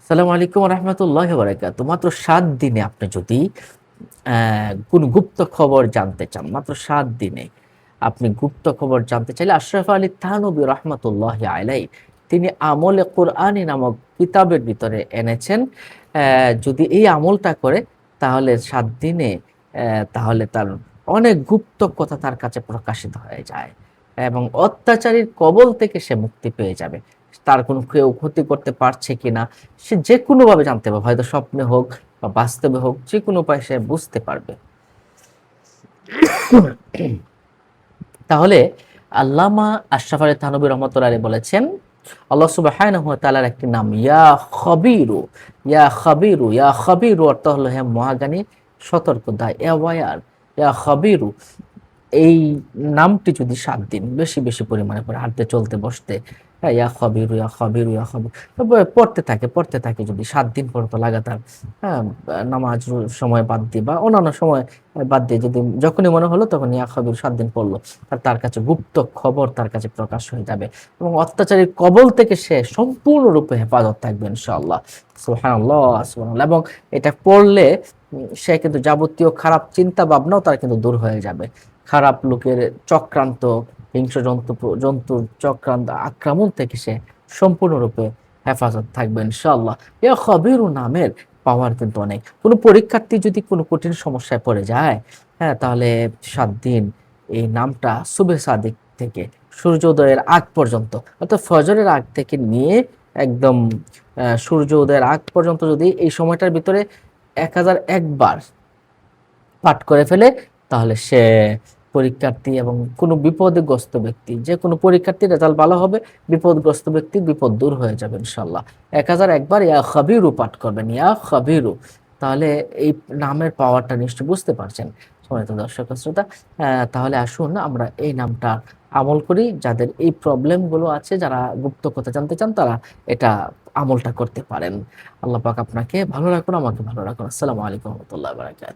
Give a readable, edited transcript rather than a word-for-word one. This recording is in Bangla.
আসসালামু আলাইকুম ওয়া রাহমাতুল্লাহি ওয়া বারাকাতুহু। মাত্র ৭ দিনে আপনি যদি কোন গুপ্ত খবর জানতে চান, মাত্র ৭ দিনে আপনি গুপ্ত খবর জানতে চাইলে আশরাফ আলী থানভী রহমাতুল্লাহি আলাইহি তিনি আমলে কুরআনী নামক কিতাবের ভিতরে এনেছেন। যদি এই আমলটা করে তাহলে ৭ দিনে তাহলে তার অনেক গুপ্ত কথা তার কাছে প্রকাশিত হয়ে যায় এবং অত্যাচারীর কবল থেকে সে মুক্তি পেয়ে যাবে। তার কোনো কেউ ক্ষতি করতে পারছে কিনা সে যেকোনোভাবে জানতে পারবে। হয়তো স্বপ্নে হোক বা বাস্তবে হোক যেকোনো উপায়ে সে বুঝতে পারবে। তাহলে আল্লামা আশরাফ আলী থানভী রহমাতুল্লাহ আলাইহি বলেছেন, আল্লাহ সুবহানাহু ওয়া তাআলার একটি নাম ইয়া খবীরু, ইয়া খবীরু, ইয়া খবীরু অর্থ হলো হে মহাজ্ঞানী, সতর্কতা, অ্যাওয়ার, ইয়া খবীরু। এই নামটি যদি ৭ দিন বেশি পরিমাণে পড়ে হাঁটতে, চলতে, বসতে, হ্যাঁ? ইয়া খবিরু, ইয়া খবিরু, ইয়া খবির পড়তে থাকে যদি ৭ দিন পর্যন্ত লাগাতার, হ্যাঁ? নামাজ সময় বাদ দিয়ে বা অন্যান্য সময় বাদ দিয়ে যদি যখনই মনে হলো তখন ইয়া খবির ৭ দিন পড়ল। তার কাছে গুপ্ত খবর তার কাছে প্রকাশ হয়ে যাবে এবং অত্যাচারীর কবল থেকে সে সম্পূর্ণরূপে হেফাজত থাকবে ইনশাআল্লাহ। সুবহানাল্লাহ, সুবহানাল্লাহ এবং এটা পড়লে সে কিন্তু যাবতীয় খারাপ চিন্তা ভাবনাও তার কিন্তু দূর হয়ে যাবে। খারাপ লোকের চক্রান্ত, হিংস্র জন্তুর চক্রান্ত আক্রমণ থেকে সে সম্পূর্ণরূপে হেফাজত থাকবে ইনশাআল্লাহ। ইয়া খবিরু নামের পাওয়ার কিন্তু অনেক। কোনো পরীক্ষার্থী যদি কোনো কঠিন সমস্যায় পড়ে যায়, হ্যাঁ? তাহলে ৭ দিন এই নামটা সুবহে সাদিক থেকে সূর্যোদয়ের আগ পর্যন্ত অর্থাৎ ফজরের আগ থেকে নিয়ে একদম সূর্য উদয়ের আগ পর্যন্ত যদি এই সময়টার ভিতরে ১০০১ বার পাঠ করে ফেলে তাহলে সে পরীক্ষার্থী এবং কোনো বিপদগ্রস্ত ব্যক্তি যে কোনো পরীক্ষার্থীর রেজাল্ট ভালো হবে, বিপদগ্রস্ত ব্যক্তির বিপদ দূর হয়ে যাবে ইনশাআল্লাহ। ১০০১ বার ইয়া খাবিরু পাঠ করবেন, ইয়া খাবিরু। তাহলে এই নামের পাওয়ারটা নিশ্চয়ই বুঝতে পারছেন সম্মানিত দর্শক ও শ্রোতা। তাহলে আসুন আমরা এই নামটা আমল করি। যাদের এই প্রবলেম গুলো আছে, যারা গুপ্ত কথা জানতে চান তারা এটা আমলটা করতে পারেন। আল্লাহ পাক আপনাকে ভালো রাখুন, আমাকে ভালো রাখুন। আসসালামু আলাইকুম ওয়া রাহমাতুল্লাহি ওয়া বারাকাতুহু।